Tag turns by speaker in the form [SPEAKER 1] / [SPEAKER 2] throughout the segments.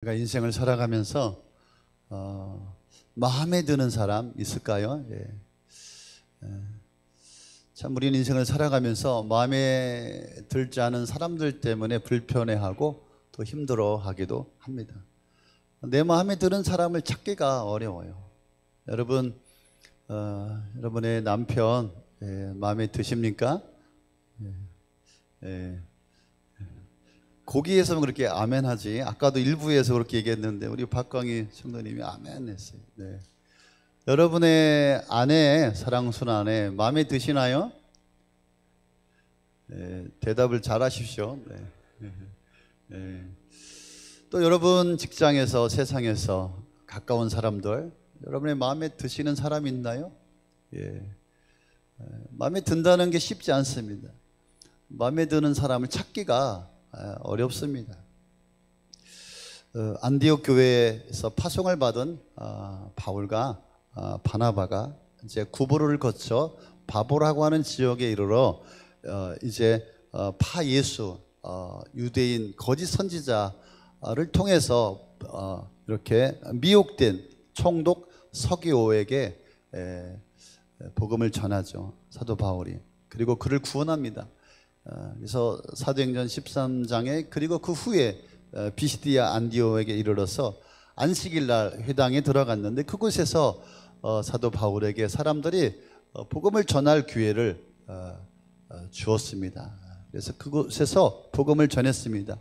[SPEAKER 1] 제가 인생을 살아가면서 마음에 드는 사람 있을까요? 예. 참 우리는 인생을 살아가면서 마음에 들지 않은 사람들 때문에 불편해하고 또 힘들어하기도 합니다. 내 마음에 드는 사람을 찾기가 어려워요. 여러분, 여러분의 남편 마음에 드십니까? 거기에서는 그렇게 아멘 하지. 아까도 일부에서 그렇게 얘기했는데 우리 박광희 성도님이 아멘 했어요. 네. 여러분의 아내, 사랑스러운 아내 마음에 드시나요? 네, 대답을 잘 하십시오. 네. 또 여러분 직장에서, 세상에서 가까운 사람들, 여러분의 마음에 드시는 사람이 있나요? 예. 마음에 든다는 게 쉽지 않습니다. 마음에 드는 사람을 찾기가 어렵습니다. 안디옥 교회에서 파송을 받은 바울과 바나바가 이제 구보로를 거쳐 바보라고 하는 지역에 이르러 이제 파예수 유대인 거짓 선지자를 통해서 이렇게 미혹된 총독 서기오에게 복음을 전하죠. 사도 바울이. 그리고 그를 구원합니다. 그래서 사도행전 13장에 그리고 그 후에 비시디아 안디옥에 이르러서 안식일날 회당에 들어갔는데 그곳에서 사도 바울에게 사람들이 복음을 전할 기회를 주었습니다. 그래서 그곳에서 복음을 전했습니다.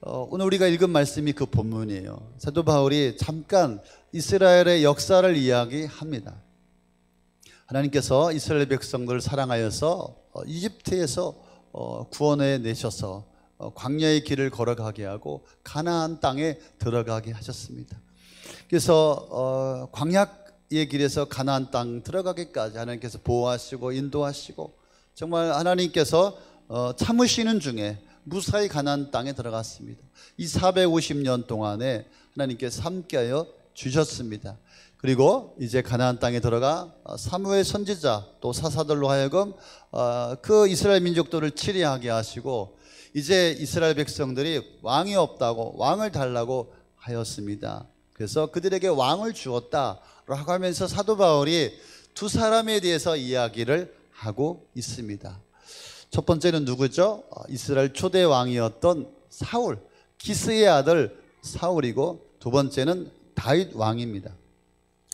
[SPEAKER 1] 오늘 우리가 읽은 말씀이 그 본문이에요. 사도 바울이 잠깐 이스라엘의 역사를 이야기합니다. 하나님께서 이스라엘 백성들을 사랑하여서 이집트에서 구원해 내셔서 광야의 길을 걸어가게 하고 가나안 땅에 들어가게 하셨습니다. 그래서 광야의 길에서 가나안 땅 들어가기까지 하나님께서 보호하시고 인도하시고 정말 하나님께서 참으시는 중에 무사히 가나안 땅에 들어갔습니다. 이 450년 동안에 하나님께서 함께하여 주셨습니다. 그리고 이제 가나안 땅에 들어가 사무엘 선지자 또 사사들로 하여금 그 이스라엘 민족들을 치리하게 하시고 이제 이스라엘 백성들이 왕이 없다고 왕을 달라고 하였습니다. 그래서 그들에게 왕을 주었다라고 하면서 사도 바울이 두 사람에 대해서 이야기를 하고 있습니다. 첫 번째는 누구죠? 이스라엘 초대 왕이었던 사울, 기스의 아들 사울이고 두 번째는 다윗 왕입니다.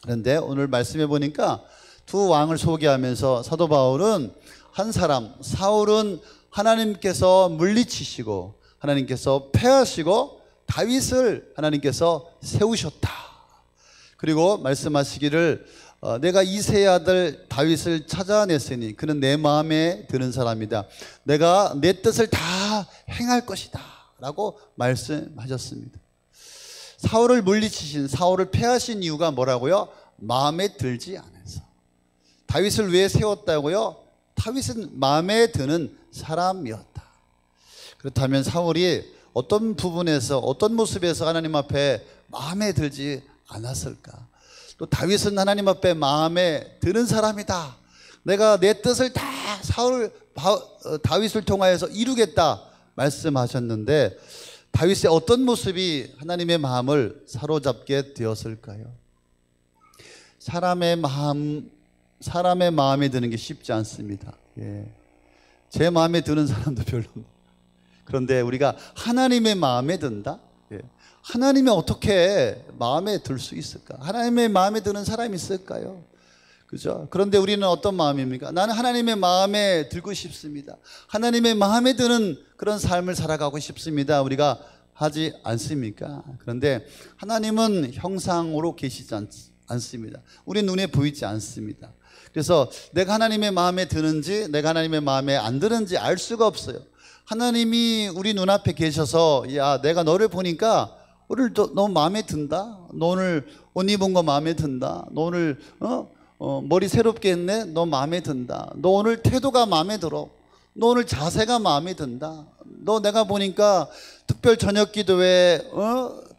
[SPEAKER 1] 그런데 오늘 말씀해 보니까 두 왕을 소개하면서 사도 바울은 한 사람, 사울은 하나님께서 물리치시고 하나님께서 패하시고 다윗을 하나님께서 세우셨다. 그리고 말씀하시기를 내가 이새의 아들 다윗을 찾아냈으니 그는 내 마음에 드는 사람이다. 내가 내 뜻을 다 행할 것이다 라고 말씀하셨습니다. 사울을 물리치신, 사울을 패하신 이유가 뭐라고요? 마음에 들지 않아서. 다윗을 왜 세웠다고요? 다윗은 마음에 드는 사람이었다. 그렇다면 사울이 어떤 부분에서, 어떤 모습에서 하나님 앞에 마음에 들지 않았을까? 또 다윗은 하나님 앞에 마음에 드는 사람이다. 내가 내 뜻을 다 다윗을 통하여서 이루겠다 말씀하셨는데 다윗의 어떤 모습이 하나님의 마음을 사로잡게 되었을까요? 사람의 마음에 드는 게 쉽지 않습니다. 제 마음에 드는 사람도 별로. 그런데 우리가 하나님의 마음에 든다? 하나님이 어떻게 마음에 들 수 있을까? 하나님의 마음에 드는 사람이 있을까요? 그죠? 그런데 우리는 어떤 마음입니까? 나는 하나님의 마음에 들고 싶습니다. 하나님의 마음에 드는 그런 삶을 살아가고 싶습니다. 우리가 하지 않습니까? 그런데 하나님은 형상으로 계시지 않습니다. 우리 눈에 보이지 않습니다. 그래서 내가 하나님의 마음에 드는지 내가 하나님의 마음에 안 드는지 알 수가 없어요. 하나님이 우리 눈앞에 계셔서 야 내가 너를 보니까 오늘 너무 마음에 든다. 너 오늘 옷 입은 거 마음에 든다. 너 오늘 머리 새롭게 했네. 너 마음에 든다. 너 오늘 태도가 마음에 들어. 너 오늘 자세가 마음에 든다. 너 내가 보니까 특별 저녁 기도회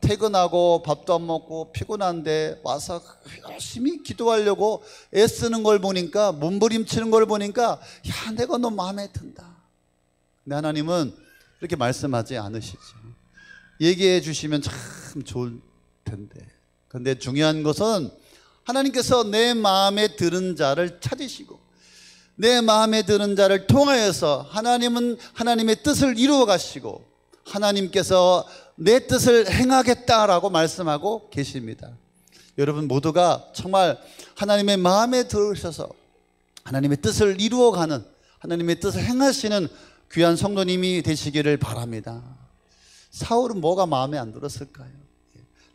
[SPEAKER 1] 퇴근하고 밥도 안 먹고 피곤한데 와서 열심히 기도하려고 애쓰는 걸 보니까 몸부림치는 걸 보니까 야 내가 너 마음에 든다. 근데 하나님은 그렇게 말씀하지 않으시죠. 얘기해 주시면 참 좋을 텐데. 그런데 중요한 것은 하나님께서 내 마음에 드는 자를 찾으시고 내 마음에 드는 자를 통하여서 하나님은 하나님의 뜻을 이루어 가시고 하나님께서 내 뜻을 행하겠다라고 말씀하고 계십니다. 여러분 모두가 정말 하나님의 마음에 들으셔서 하나님의 뜻을 이루어가는, 하나님의 뜻을 행하시는 귀한 성도님이 되시기를 바랍니다. 사울은 뭐가 마음에 안 들었을까요?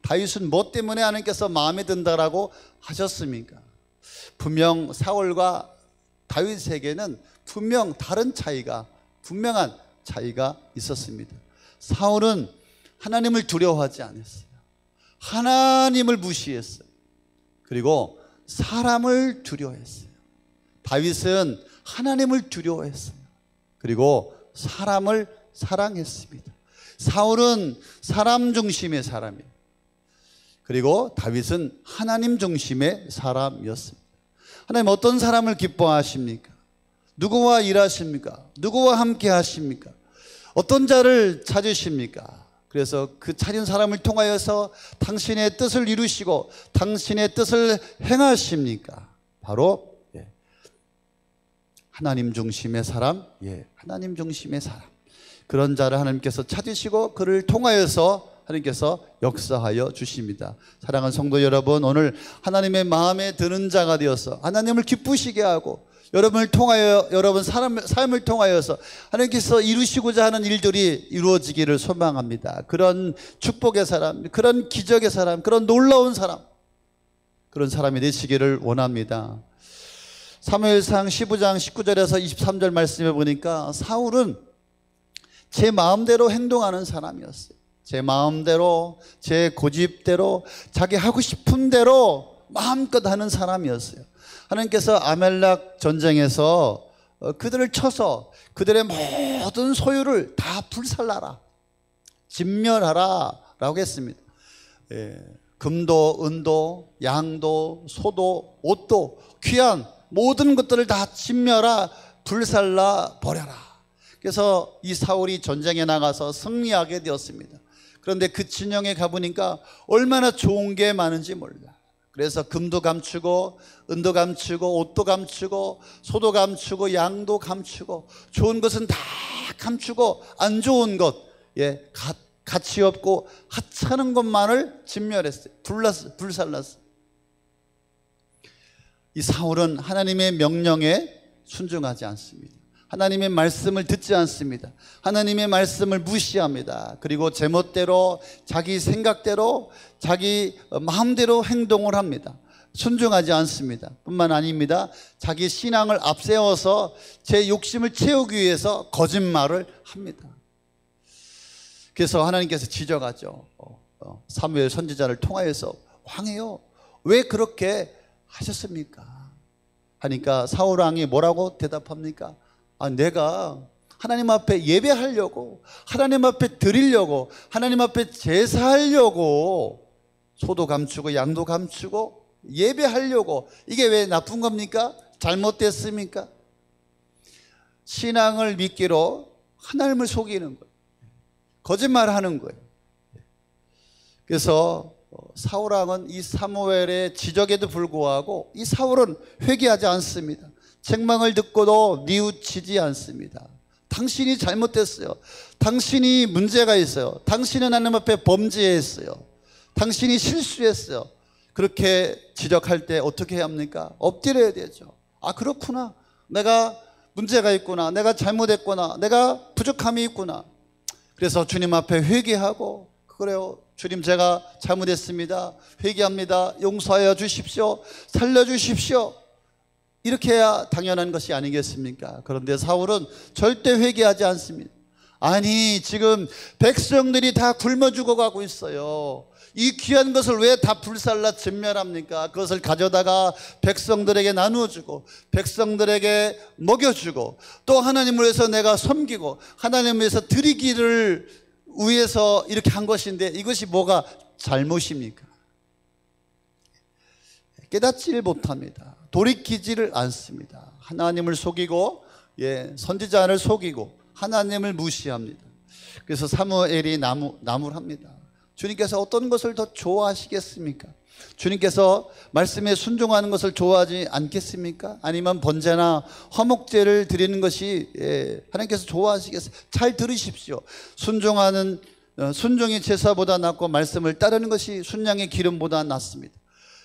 [SPEAKER 1] 다윗은 뭐 때문에 하나님께서 마음에 든다라고 하셨습니까? 분명 사울과 다윗에게는 분명 다른 차이가, 분명한 차이가 있었습니다. 사울은 하나님을 두려워하지 않았어요. 하나님을 무시했어요. 그리고 사람을 두려워했어요. 다윗은 하나님을 두려워했어요. 그리고 사람을 사랑했습니다. 사울은 사람 중심의 사람이에요. 그리고 다윗은 하나님 중심의 사람이었습니다. 하나님 어떤 사람을 기뻐하십니까? 누구와 일하십니까? 누구와 함께 하십니까? 어떤 자를 찾으십니까? 그래서 그 찾은 사람을 통하여서 당신의 뜻을 이루시고 당신의 뜻을 행하십니까? 바로 하나님 중심의 사람, 하나님 중심의 사람. 그런 자를 하나님께서 찾으시고 그를 통하여서 하나님께서 역사하여 주십니다. 사랑하는 성도 여러분, 오늘 하나님의 마음에 드는 자가 되어서 하나님을 기쁘시게 하고 여러분을 통하여, 여러분 삶을 통하여서 하나님께서 이루시고자 하는 일들이 이루어지기를 소망합니다. 그런 축복의 사람, 그런 기적의 사람, 그런 놀라운 사람, 그런 사람이 되시기를 원합니다. 사무엘상 15장 19절에서 23절 말씀해 보니까 사울은 제 마음대로 행동하는 사람이었어요. 제 마음대로, 제 고집대로, 자기 하고 싶은 대로 마음껏 하는 사람이었어요. 하나님께서 아멜렉 전쟁에서 그들을 쳐서 그들의 모든 소유를 다 불살라라, 진멸하라 라고 했습니다. 금도, 은도, 양도, 소도, 옷도, 귀한 모든 것들을 다 진멸하, 불살라 버려라. 그래서 이 사울이 전쟁에 나가서 승리하게 되었습니다. 그런데 그 진영에 가보니까 얼마나 좋은 게 많은지 몰라. 그래서 금도 감추고 은도 감추고 옷도 감추고 소도 감추고 양도 감추고 좋은 것은 다 감추고 안 좋은 것, 가치 없고 하찮은 것만을 진멸했어요. 불살랐어요. 이 사울은 하나님의 명령에 순종하지 않습니다. 하나님의 말씀을 듣지 않습니다. 하나님의 말씀을 무시합니다. 그리고 제멋대로, 자기 생각대로, 자기 마음대로 행동을 합니다. 순종하지 않습니다. 뿐만 아닙니다. 자기 신앙을 앞세워서 제 욕심을 채우기 위해서 거짓말을 합니다. 그래서 하나님께서 지적하죠. 사무엘 선지자를 통하여서 왕이요, 왜 그렇게 하셨습니까? 하니까 사울 왕이 뭐라고 대답합니까? 내가 하나님 앞에 예배하려고, 하나님 앞에 드리려고, 하나님 앞에 제사하려고 소도 감추고 양도 감추고 예배하려고, 이게 왜 나쁜 겁니까? 잘못됐습니까? 신앙을 믿기로 하나님을 속이는 거예요. 거짓말하는 거예요. 그래서 사울 왕은 이 사무엘의 지적에도 불구하고 이 사울은 회개하지 않습니다. 책망을 듣고도 뉘우치지 않습니다. 당신이 잘못됐어요. 당신이 문제가 있어요. 당신은 하나님 앞에 범죄했어요. 당신이 실수했어요. 그렇게 지적할 때 어떻게 해야 합니까? 엎드려야 되죠. 그렇구나, 내가 문제가 있구나, 내가 잘못했구나, 내가 부족함이 있구나. 그래서 주님 앞에 회개하고, 그래요, 주님 제가 잘못했습니다, 회개합니다, 용서하여 주십시오, 살려주십시오, 이렇게 해야 당연한 것이 아니겠습니까? 그런데 사울은 절대 회개하지 않습니다. 아니, 지금 백성들이 다 굶어 죽어가고 있어요. 이 귀한 것을 왜 다 불살라 진멸합니까? 그것을 가져다가 백성들에게 나누어주고 백성들에게 먹여주고 또 하나님을 위해서 내가 섬기고 하나님을 위해서 드리기를 위해서 이렇게 한 것인데 이것이 뭐가 잘못입니까? 깨닫지를 못합니다. 돌이키지를 않습니다. 하나님을 속이고 선지자를 속이고 하나님을 무시합니다. 그래서 사무엘이 나무랍니다. 주님께서 어떤 것을 더 좋아하시겠습니까? 주님께서 말씀에 순종하는 것을 좋아하지 않겠습니까? 아니면 번제나 화목제를 드리는 것이 하나님께서 좋아하시겠어요? 잘 들으십시오. 순종이 제사보다 낫고 말씀을 따르는 것이 순양의 기름보다 낫습니다.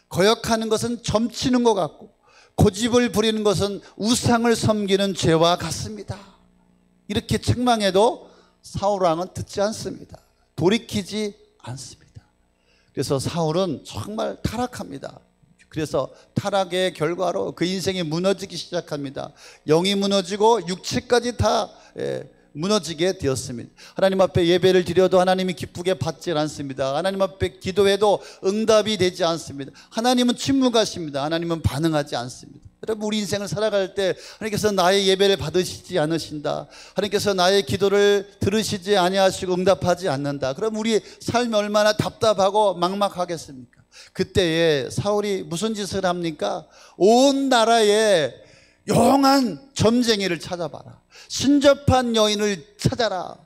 [SPEAKER 1] 거역하는 것은 점치는 것 같고 고집을 부리는 것은 우상을 섬기는 죄와 같습니다. 이렇게 책망해도 사울왕은 듣지 않습니다. 돌이키지 않습니다. 그래서 사울은 정말 타락합니다. 그래서 타락의 결과로 그 인생이 무너지기 시작합니다. 영이 무너지고 육체까지 다 무너지게 되었습니다. 하나님 앞에 예배를 드려도 하나님이 기쁘게 받지 않습니다. 하나님 앞에 기도해도 응답이 되지 않습니다. 하나님은 침묵하십니다. 하나님은 반응하지 않습니다. 여러분, 우리 인생을 살아갈 때 하나님께서 나의 예배를 받으시지 않으신다, 하나님께서 나의 기도를 들으시지 아니하시고 응답하지 않는다, 그럼 우리 삶이 얼마나 답답하고 막막하겠습니까? 그때에 사울이 무슨 짓을 합니까? 온 나라에 용한 점쟁이를 찾아봐라, 신접한 여인을 찾아라.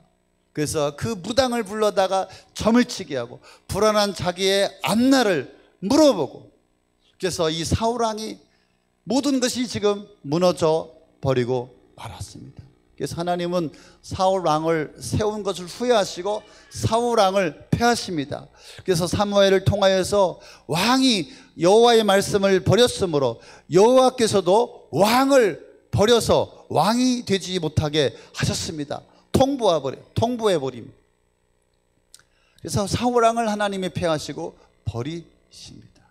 [SPEAKER 1] 그래서 그 무당을 불러다가 점을 치게 하고 불안한 자기의 앞날을 물어보고, 그래서 이 사울왕이 모든 것이 지금 무너져 버리고 말았습니다. 그래서 하나님은 사울왕을 세운 것을 후회하시고 사울왕을 폐하십니다. 그래서 사무엘을 통하여서 왕이 여호와의 말씀을 버렸으므로 여호와께서도 왕을 버려서 왕이 되지 못하게 하셨습니다. 통보해버림. 그래서 사울왕을 하나님이 폐하시고 버리십니다.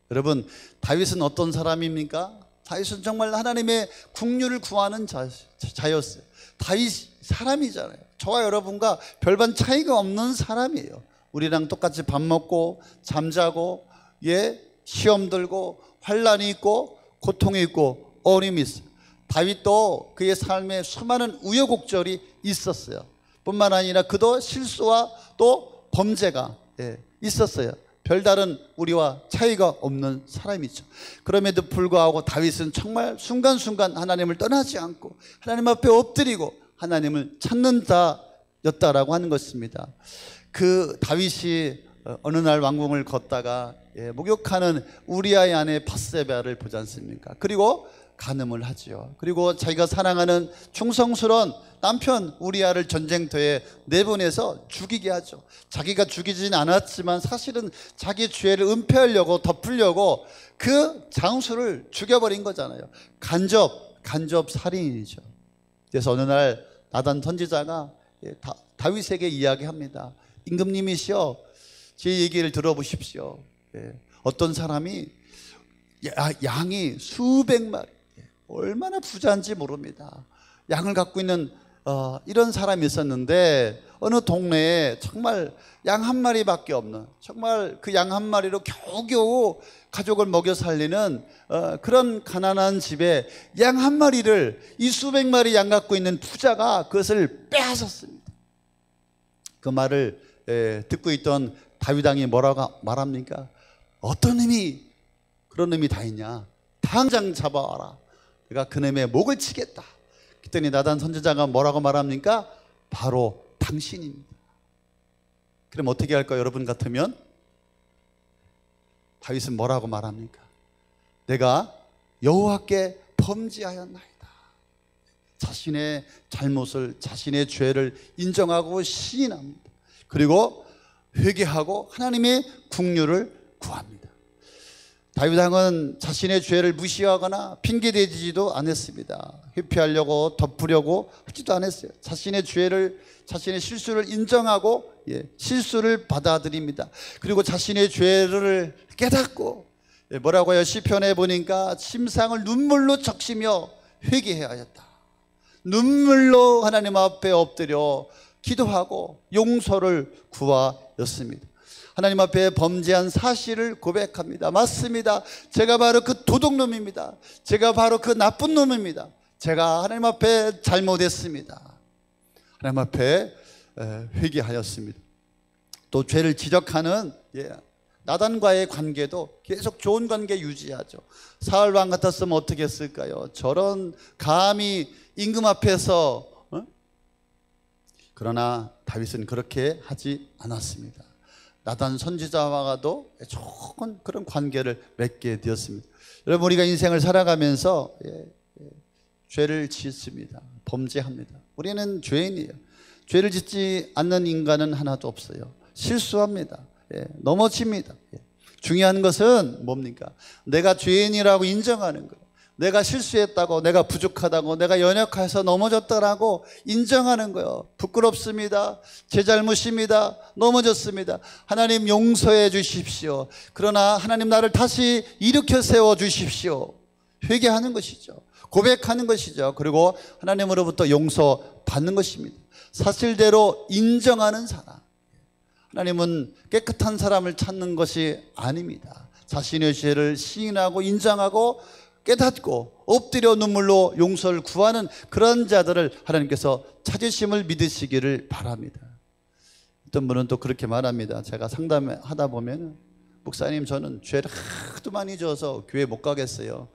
[SPEAKER 1] 여러분, 다윗은 어떤 사람입니까? 다윗은 정말 하나님의 국류를 구하는 자였어요. 다윗 사람이잖아요. 저와 여러분과 별반 차이가 없는 사람이에요. 우리랑 똑같이 밥 먹고 잠자고 시험 들고 환난이 있고 고통이 있고 어려움이 있어요. 다윗도 그의 삶에 수많은 우여곡절이 있었어요. 뿐만 아니라 그도 실수와 또 범죄가 있었어요. 별다른 우리와 차이가 없는 사람이죠. 그럼에도 불구하고 다윗은 정말 순간순간 하나님을 떠나지 않고 하나님 앞에 엎드리고 하나님을 찾는 자였다라고 하는 것입니다. 그 다윗이 어느 날 왕궁을 걷다가 목욕하는 우리아의 아내 밧세바를 보지 않습니까? 그리고 간음을 하지요. 그리고 자기가 사랑하는 충성스러운 남편 우리아를 전쟁터에 내보내서 죽이게 하죠. 자기가 죽이진 않았지만 사실은 자기 죄를 은폐하려고 덮으려고 그 장수를 죽여버린 거잖아요. 간접 살인이죠. 그래서 어느 날 나단 선지자가 다윗에게 이야기합니다. 임금님이시여, 제 얘기를 들어보십시오. 어떤 사람이 양이 수백 마리, 얼마나 부자인지 모릅니다. 양을 갖고 있는 이런 사람이 있었는데 어느 동네에 정말 양 한 마리밖에 없는, 정말 그 양 한 마리로 겨우겨우 가족을 먹여 살리는 그런 가난한 집에 양 한 마리를, 이 수백 마리 양 갖고 있는 부자가 그것을 빼앗았습니다. 그 말을 듣고 있던 다윗 왕이 뭐라고 말합니까? 어떤 놈이 그런 놈이 다 있냐, 당장 잡아와라, 내가 그놈의 목을 치겠다. 그랬더니 나단 선지자가 뭐라고 말합니까? 바로 당신입니다. 그럼 어떻게 할까요? 여러분 같으면 다윗은 뭐라고 말합니까? 내가 여호와께 범죄하였나이다. 자신의 잘못을, 자신의 죄를 인정하고 시인합니다. 그리고 회개하고 하나님의 국류를 구합니다. 다윗 왕은 자신의 죄를 무시하거나 핑계대지도 않았습니다. 회피하려고 덮으려고 하지도 않았어요. 자신의 죄를, 자신의 실수를 인정하고 실수를 받아들입니다. 그리고 자신의 죄를 깨닫고 뭐라고요? 시편에 보니까 침상을 눈물로 적시며 회개하였다. 눈물로 하나님 앞에 엎드려 기도하고 용서를 구하였습니다. 하나님 앞에 범죄한 사실을 고백합니다. 맞습니다. 제가 바로 그 도둑놈입니다. 제가 바로 그 나쁜 놈입니다. 제가 하나님 앞에 잘못했습니다. 하나님 앞에 회개하였습니다. 또 죄를 지적하는 나단과의 관계도 계속 좋은 관계 유지하죠. 사울왕 같았으면 어떻게 했을까요? 저런 감히 임금 앞에서 그러나 다윗은 그렇게 하지 않았습니다. 나단 선지자와도 좋은 그런 관계를 맺게 되었습니다. 여러분, 우리가 인생을 살아가면서 죄를 짓습니다. 범죄합니다. 우리는 죄인이에요. 죄를 짓지 않는 인간은 하나도 없어요. 실수합니다. 넘어집니다. 중요한 것은 뭡니까? 내가 죄인이라고 인정하는 거예요. 내가 실수했다고, 내가 부족하다고, 내가 연약해서 넘어졌다라고 인정하는 거예요. 부끄럽습니다. 제 잘못입니다. 넘어졌습니다. 하나님 용서해 주십시오. 그러나 하나님 나를 다시 일으켜 세워 주십시오. 회개하는 것이죠. 고백하는 것이죠. 그리고 하나님으로부터 용서받는 것입니다. 사실대로 인정하는 사람. 하나님은 깨끗한 사람을 찾는 것이 아닙니다. 자신의 죄를 시인하고 인정하고 깨닫고 엎드려 눈물로 용서를 구하는 그런 자들을 하나님께서 찾으심을 믿으시기를 바랍니다. 어떤 분은 또 그렇게 말합니다. 제가 상담하다 보면, 목사님, 저는 죄를 하도 많이 져서 교회 못 가겠어요.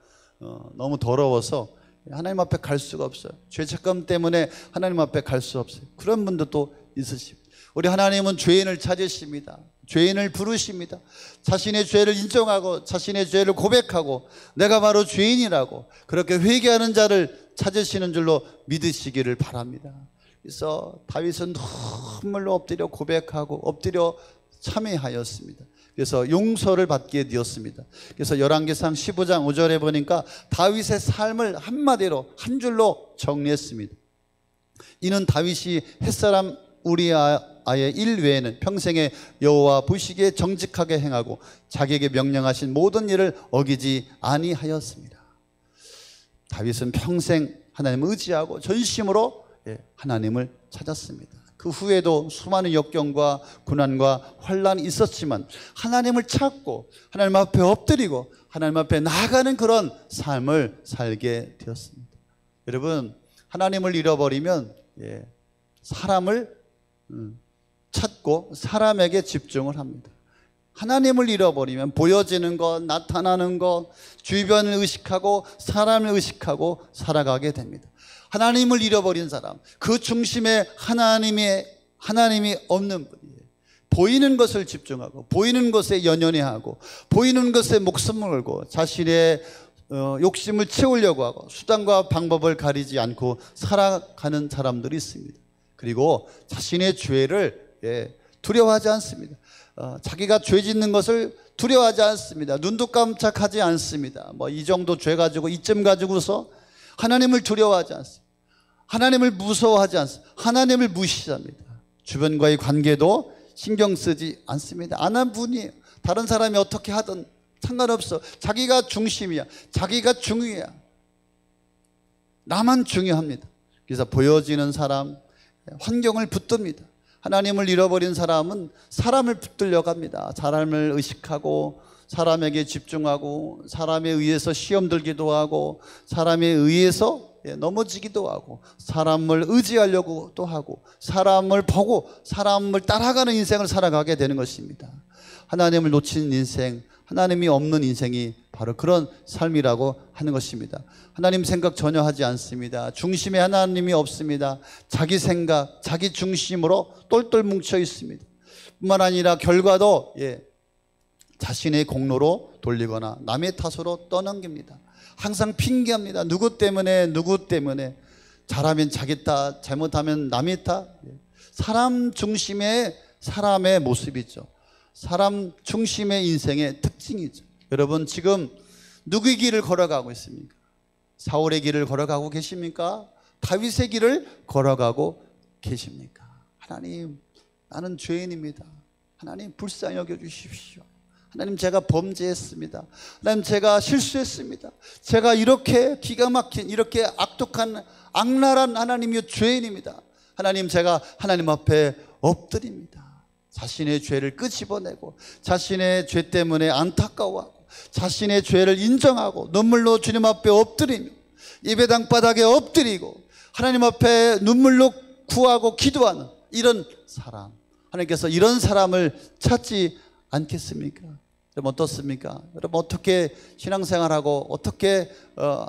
[SPEAKER 1] 너무 더러워서 하나님 앞에 갈 수가 없어요. 죄책감 때문에 하나님 앞에 갈 수 없어요. 그런 분도 또 있으십니다. 우리 하나님은 죄인을 찾으십니다. 죄인을 부르십니다. 자신의 죄를 인정하고 자신의 죄를 고백하고 내가 바로 죄인이라고 그렇게 회개하는 자를 찾으시는 줄로 믿으시기를 바랍니다. 그래서 다윗은 눈물로 엎드려 고백하고 엎드려 참회하였습니다. 그래서 용서를 받게 되었습니다. 그래서 열왕기상 15장 5절에 보니까 다윗의 삶을 한마디로 한 줄로 정리했습니다. 이는 다윗이 햇사람 우리아의 일 외에는 평생에 여호와 보시기에 정직하게 행하고 자기에게 명령하신 모든 일을 어기지 아니하였습니다. 다윗은 평생 하나님을 의지하고 전심으로 하나님을 찾았습니다. 그 후에도 수많은 역경과 고난과 환란이 있었지만 하나님을 찾고 하나님 앞에 엎드리고 하나님 앞에 나아가는 그런 삶을 살게 되었습니다. 여러분, 하나님을 잃어버리면 사람을 찾고 사람에게 집중을 합니다. 하나님을 잃어버리면 보여지는 것, 나타나는 것, 주변을 의식하고 사람을 의식하고 살아가게 됩니다. 하나님을 잃어버린 사람, 그 중심에 하나님이 없는 분이에요. 보이는 것을 집중하고 보이는 것에 연연해하고 보이는 것에 목숨을 걸고 자신의 욕심을 채우려고 하고 수단과 방법을 가리지 않고 살아가는 사람들이 있습니다. 그리고 자신의 죄를 두려워하지 않습니다. 자기가 죄 짓는 것을 두려워하지 않습니다. 눈도 깜짝하지 않습니다. 이 정도 죄 가지고 이쯤 가지고서 하나님을 두려워하지 않습니다. 하나님을 무서워하지 않습니다. 하나님을 무시합니다. 주변과의 관계도 신경 쓰지 않습니다. 안 한 분이에요. 다른 사람이 어떻게 하든 상관없어. 자기가 중심이야. 자기가 중요해야. 나만 중요합니다. 그래서 보여지는 사람, 환경을 붙듭니다. 하나님을 잃어버린 사람은 사람을 붙들려 갑니다. 사람을 의식하고 사람에게 집중하고 사람에 의해서 시험 들기도 하고 사람에 의해서 넘어지기도 하고 사람을 의지하려고 또 하고 사람을 보고 사람을 따라가는 인생을 살아가게 되는 것입니다. 하나님을 놓친 인생, 하나님이 없는 인생이 바로 그런 삶이라고 하는 것입니다. 하나님 생각 전혀 하지 않습니다. 중심에 하나님이 없습니다. 자기 생각, 자기 중심으로 똘똘 뭉쳐 있습니다. 뿐만 아니라 결과도 자신의 공로로 돌리거나 남의 탓으로 떠넘깁니다. 항상 핑계합니다. 누구 때문에 잘하면 자기 탓, 잘못하면 남의 탓. 사람 중심의 사람의 모습이죠. 사람 중심의 인생의 특징이죠. 여러분, 지금 누구의 길을 걸어가고 있습니까? 사울의 길을 걸어가고 계십니까? 다윗의 길을 걸어가고 계십니까? 하나님, 나는 죄인입니다. 하나님, 불쌍히 여겨주십시오. 하나님, 제가 범죄했습니다. 하나님, 제가 실수했습니다. 제가 이렇게 기가 막힌, 이렇게 악독한 악랄한 하나님의 죄인입니다. 하나님, 제가 하나님 앞에 엎드립니다. 자신의 죄를 끄집어내고 자신의 죄 때문에 안타까워하고 자신의 죄를 인정하고 눈물로 주님 앞에 엎드리며 예배당 바닥에 엎드리고 하나님 앞에 눈물로 구하고 기도하는 이런 사람, 하나님께서 이런 사람을 찾지 않겠습니까? 여러분, 어떻습니까? 여러분, 어떻게 신앙생활하고 어떻게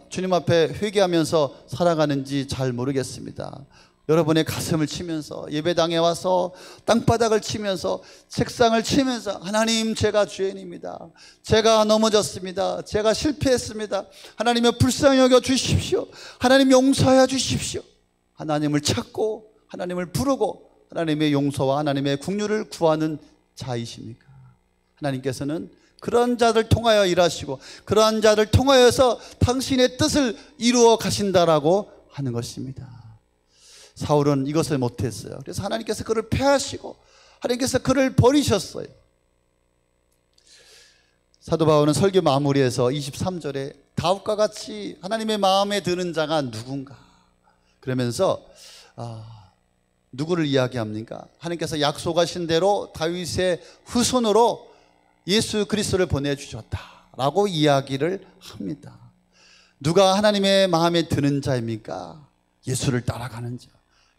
[SPEAKER 1] 주님 앞에 회개하면서 살아가는지 잘 모르겠습니다. 여러분의 가슴을 치면서, 예배당에 와서 땅바닥을 치면서, 책상을 치면서, 하나님, 제가 죄인입니다. 제가 넘어졌습니다. 제가 실패했습니다. 하나님의 불쌍히 여겨 주십시오. 하나님 용서하여 주십시오. 하나님을 찾고 하나님을 부르고 하나님의 용서와 하나님의 긍휼을 구하는 자이십니까? 하나님께서는 그런 자들 통하여 일하시고 그러한 자들 통하여서 당신의 뜻을 이루어 가신다라고 하는 것입니다. 사울은 이것을 못했어요. 그래서 하나님께서 그를 패하시고 하나님께서 그를 버리셨어요. 사도 바울은 설교 마무리에서 23절에 다윗과 같이 하나님의 마음에 드는 자가 누군가 그러면서 누구를 이야기합니까? 하나님께서 약속하신 대로 다윗의 후손으로 예수 그리스도를 보내주셨다라고 이야기를 합니다. 누가 하나님의 마음에 드는 자입니까? 예수를 따라가는 자,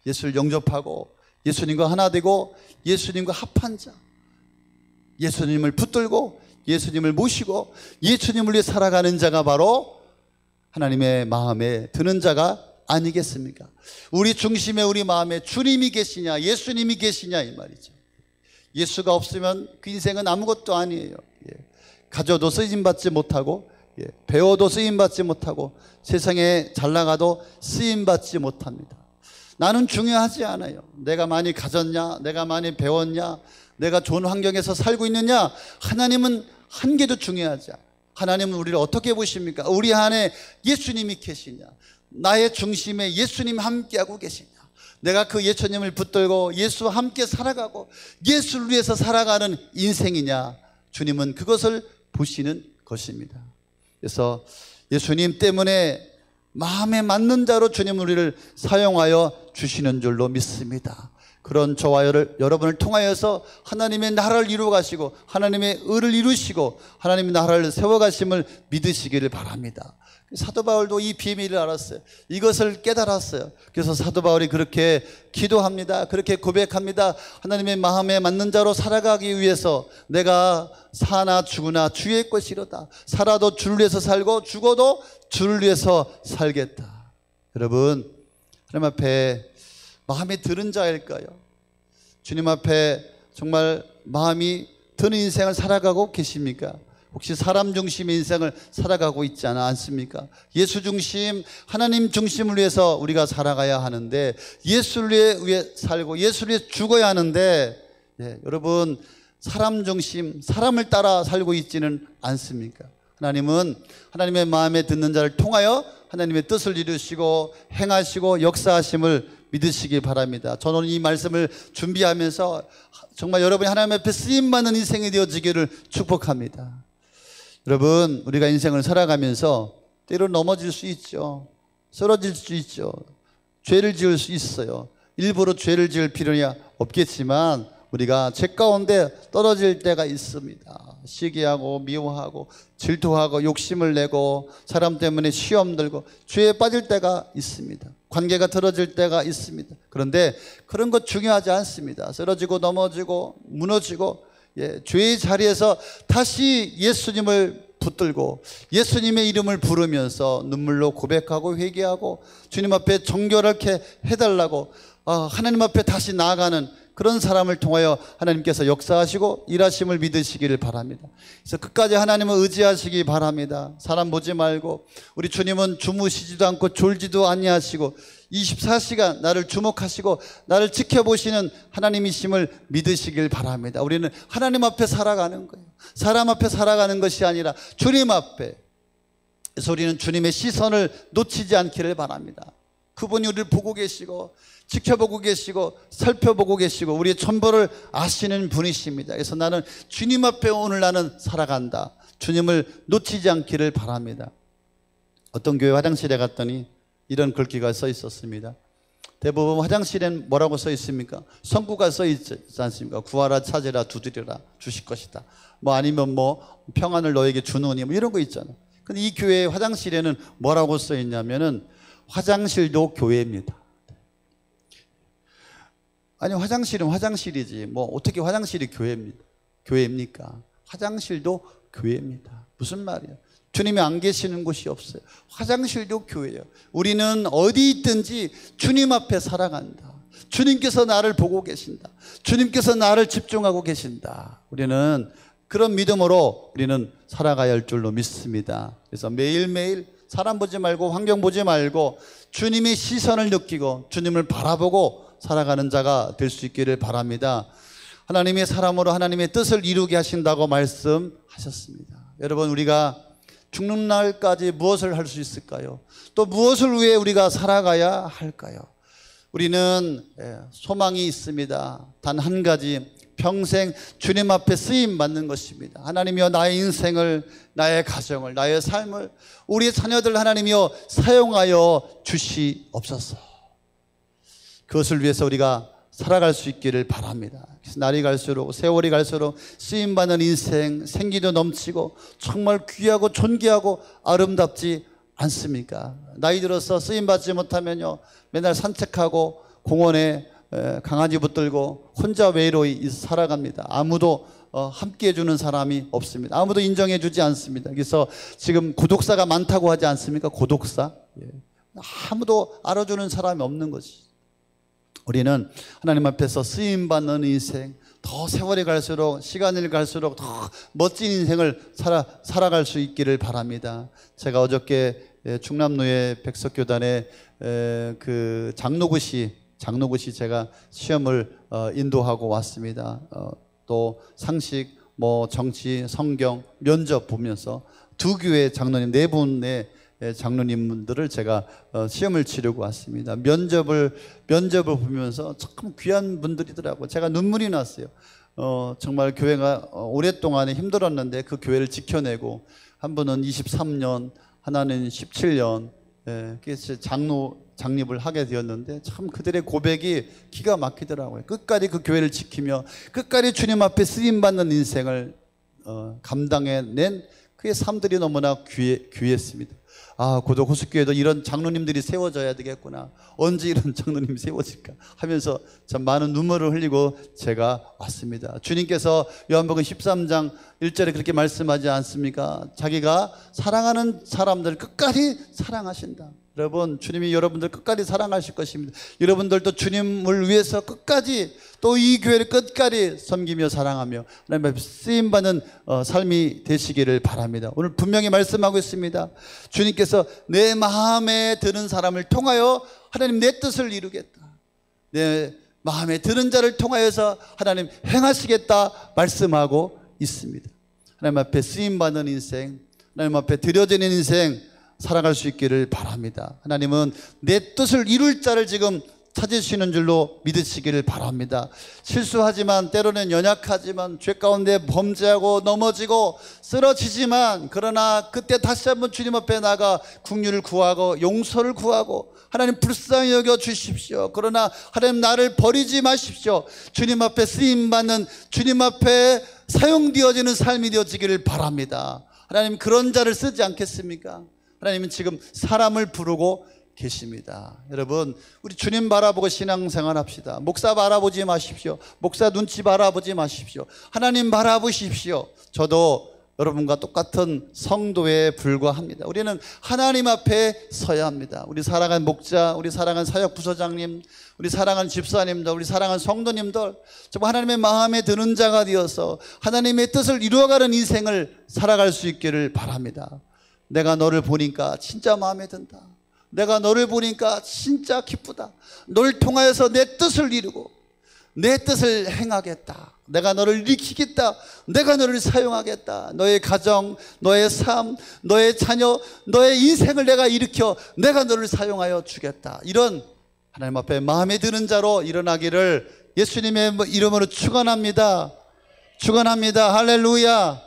[SPEAKER 1] 예수를 영접하고 예수님과 하나 되고 예수님과 합한 자, 예수님을 붙들고 예수님을 모시고 예수님을 위해 살아가는 자가 바로 하나님의 마음에 드는 자가 아니겠습니까? 우리 중심에 우리 마음에 주님이 계시냐 예수님이 계시냐 이 말이죠. 예수가 없으면 그 인생은 아무것도 아니에요. 가져도 쓰임받지 못하고 배워도 쓰임받지 못하고 세상에 잘 나가도 쓰임받지 못합니다. 나는 중요하지 않아요. 내가 많이 가졌냐 내가 많이 배웠냐 내가 좋은 환경에서 살고 있느냐 하나님은 한 개도 중요하지 않아요. 하나님은 우리를 어떻게 보십니까? 우리 안에 예수님이 계시냐 나의 중심에 예수님이 함께하고 계시냐 내가 그 예수님을 붙들고 예수와 함께 살아가고 예수를 위해서 살아가는 인생이냐 주님은 그것을 보시는 것입니다. 그래서 예수님 때문에 마음에 맞는 자로 주님 우리를 사용하여 주시는 줄로 믿습니다. 그런 저와 여러분을 통하여서 하나님의 나라를 이루어 가시고 하나님의 의를 이루시고 하나님의 나라를 세워가심을 믿으시기를 바랍니다. 사도 바울도 이 비밀을 알았어요. 이것을 깨달았어요. 그래서 사도 바울이 그렇게 기도합니다. 그렇게 고백합니다. 하나님의 마음에 맞는 자로 살아가기 위해서 내가 사나 죽으나 주의 것이로다. 살아도 주를 위해서 살고 죽어도 주를 위해서 살겠다. 여러분 하나님 앞에 마음에 드는 자일까요? 주님 앞에 정말 마음이 드는 인생을 살아가고 계십니까? 혹시 사람 중심의 인생을 살아가고 있지 않습니까? 예수 중심, 하나님 중심을 위해서 우리가 살아가야 하는데 예수를 위해 살고 예수를 위해 죽어야 하는데 여러분 사람 중심, 사람을 따라 살고 있지는 않습니까? 하나님은 하나님의 마음에 듣는 자를 통하여 하나님의 뜻을 이루시고 행하시고 역사하심을 믿으시기 바랍니다. 저는 이 말씀을 준비하면서 정말 여러분이 하나님 앞에 쓰임받는 인생이 되어지기를 축복합니다. 여러분 우리가 인생을 살아가면서 때로 넘어질 수 있죠. 쓰러질 수 있죠. 죄를 지을 수 있어요. 일부러 죄를 지을 필요는 없겠지만 우리가 죄 가운데 떨어질 때가 있습니다. 시기하고 미워하고 질투하고 욕심을 내고 사람 때문에 시험 들고 죄에 빠질 때가 있습니다. 관계가 틀어질 때가 있습니다. 그런데 그런 것 중요하지 않습니다. 쓰러지고 넘어지고 무너지고 죄의 자리에서 다시 예수님을 붙들고 예수님의 이름을 부르면서 눈물로 고백하고 회개하고 주님 앞에 정결하게 해달라고 하나님 앞에 다시 나아가는 그런 사람을 통하여 하나님께서 역사하시고 일하심을 믿으시기를 바랍니다. 그래서 끝까지 하나님을 의지하시기 바랍니다. 사람 보지 말고 우리 주님은 주무시지도 않고 졸지도 아니하시고 24시간 나를 주목하시고 나를 지켜보시는 하나님이심을 믿으시길 바랍니다. 우리는 하나님 앞에 살아가는 거예요. 사람 앞에 살아가는 것이 아니라 주님 앞에. 그래서 우리는 주님의 시선을 놓치지 않기를 바랍니다. 그분이 우리를 보고 계시고 지켜보고 계시고 살펴보고 계시고 우리의 전부를 아시는 분이십니다. 그래서 나는 주님 앞에 오늘 나는 살아간다. 주님을 놓치지 않기를 바랍니다. 어떤 교회 화장실에 갔더니 이런 글귀가 써 있었습니다. 대부분 화장실엔 뭐라고 써 있습니까? 성구가 써 있지 않습니까? 구하라 찾으라 두드려라 주실 것이다. 뭐 아니면 뭐 평안을 너에게 주노니 뭐 이런 거 있잖아요. 근데 이 교회 화장실에는 뭐라고 써 있냐면은 화장실도 교회입니다. 아니 화장실은 화장실이지 뭐 어떻게 화장실이 교회입니까? 화장실도 교회입니다. 무슨 말이에요? 주님이 안 계시는 곳이 없어요. 화장실도 교회예요. 우리는 어디 있든지 주님 앞에 살아간다. 주님께서 나를 보고 계신다. 주님께서 나를 집중하고 계신다. 우리는 그런 믿음으로 우리는 살아가야 할 줄로 믿습니다. 그래서 매일매일 사람 보지 말고 환경 보지 말고 주님의 시선을 느끼고 주님을 바라보고 살아가는 자가 될 수 있기를 바랍니다. 하나님의 사람으로 하나님의 뜻을 이루게 하신다고 말씀하셨습니다. 여러분, 우리가 죽는 날까지 무엇을 할 수 있을까요? 또 무엇을 위해 우리가 살아가야 할까요? 우리는 소망이 있습니다. 단 한 가지, 평생 주님 앞에 쓰임 받는 것입니다. 하나님이여, 나의 인생을, 나의 가정을, 나의 삶을, 우리 자녀들 하나님이여 사용하여 주시옵소서. 그것을 위해서 우리가 살아갈 수 있기를 바랍니다. 그래서 날이 갈수록, 세월이 갈수록 쓰임받는 인생, 생기도 넘치고 정말 귀하고 존귀하고 아름답지 않습니까? 나이 들어서 쓰임받지 못하면요, 맨날 산책하고 공원에 강아지 붙들고 혼자 외로이 살아갑니다. 아무도 함께 해주는 사람이 없습니다. 아무도 인정해 주지 않습니다. 그래서 지금 고독사가 많다고 하지 않습니까? 고독사. 아무도 알아주는 사람이 없는 거지. 우리는 하나님 앞에서 쓰임받는 인생, 더 세월이 갈수록, 시간이 갈수록 더 멋진 인생을 살아갈 수 있기를 바랍니다. 제가 어저께 충남노예 백석교단의 그 장로구시 제가 시험을 인도하고 왔습니다. 또 상식, 정치, 성경, 면접 보면서 두 교회 장로님, 네 분의 장로님들을 제가 시험을 치르고 왔습니다. 면접을 보면서 참 귀한 분들이더라고요. 제가 눈물이 났어요. 정말 교회가 오랫동안 힘들었는데 그 교회를 지켜내고, 한 분은 23년, 하나는 17년, 그래서 장립을 하게 되었는데, 참 그들의 고백이 기가 막히더라고요. 끝까지 그 교회를 지키며 끝까지 주님 앞에 쓰임받는 인생을 감당해낸 그의 삶들이 너무나 귀했습니다. 아, 고독 호숫교회도 이런 장로님들이 세워져야 되겠구나. 언제 이런 장로님이 세워질까 하면서 참 많은 눈물을 흘리고 제가 왔습니다. 주님께서 요한복음 13장 1절에 그렇게 말씀하지 않습니까? 자기가 사랑하는 사람들 끝까지 사랑하신다. 여러분, 주님이 여러분들 끝까지 사랑하실 것입니다. 여러분들도 주님을 위해서 끝까지, 또 이 교회를 끝까지 섬기며 사랑하며 하나님 앞에 쓰임받는 삶이 되시기를 바랍니다. 오늘 분명히 말씀하고 있습니다. 주님께서 내 마음에 드는 사람을 통하여 하나님 내 뜻을 이루겠다. 내 마음에 드는 자를 통하여서 하나님 행하시겠다 말씀하고 있습니다. 하나님 앞에 쓰임받는 인생, 하나님 앞에 드려지는 인생 살아갈 수 있기를 바랍니다. 하나님은 내 뜻을 이룰 자를 지금 찾으시는 줄로 믿으시기를 바랍니다. 실수하지만, 때로는 연약하지만, 죄 가운데 범죄하고 넘어지고 쓰러지지만, 그러나 그때 다시 한번 주님 앞에 나가 긍휼을 구하고 용서를 구하고, 하나님 불쌍히 여겨 주십시오. 그러나 하나님 나를 버리지 마십시오. 주님 앞에 쓰임받는, 주님 앞에 사용되어지는 삶이 되어지기를 바랍니다. 하나님 그런 자를 쓰지 않겠습니까? 하나님은 지금 사람을 부르고 계십니다. 여러분, 우리 주님 바라보고 신앙생활 합시다. 목사 바라보지 마십시오. 목사 눈치 바라보지 마십시오. 하나님 바라보십시오. 저도 여러분과 똑같은 성도에 불과합니다. 우리는 하나님 앞에 서야 합니다. 우리 사랑하는 목자, 우리 사랑하는 사역부서장님, 우리 사랑하는 집사님들, 우리 사랑하는 성도님들, 정말 하나님의 마음에 드는 자가 되어서 하나님의 뜻을 이루어가는 인생을 살아갈 수 있기를 바랍니다. 내가 너를 보니까 진짜 마음에 든다. 내가 너를 보니까 진짜 기쁘다. 너를 통하여서 내 뜻을 이루고 내 뜻을 행하겠다. 내가 너를 일으키겠다. 내가 너를 사용하겠다. 너의 가정, 너의 삶, 너의 자녀, 너의 인생을 내가 일으켜 내가 너를 사용하여 주겠다. 이런 하나님 앞에 마음에 드는 자로 일어나기를 예수님의 이름으로 축원합니다. 축원합니다. 할렐루야.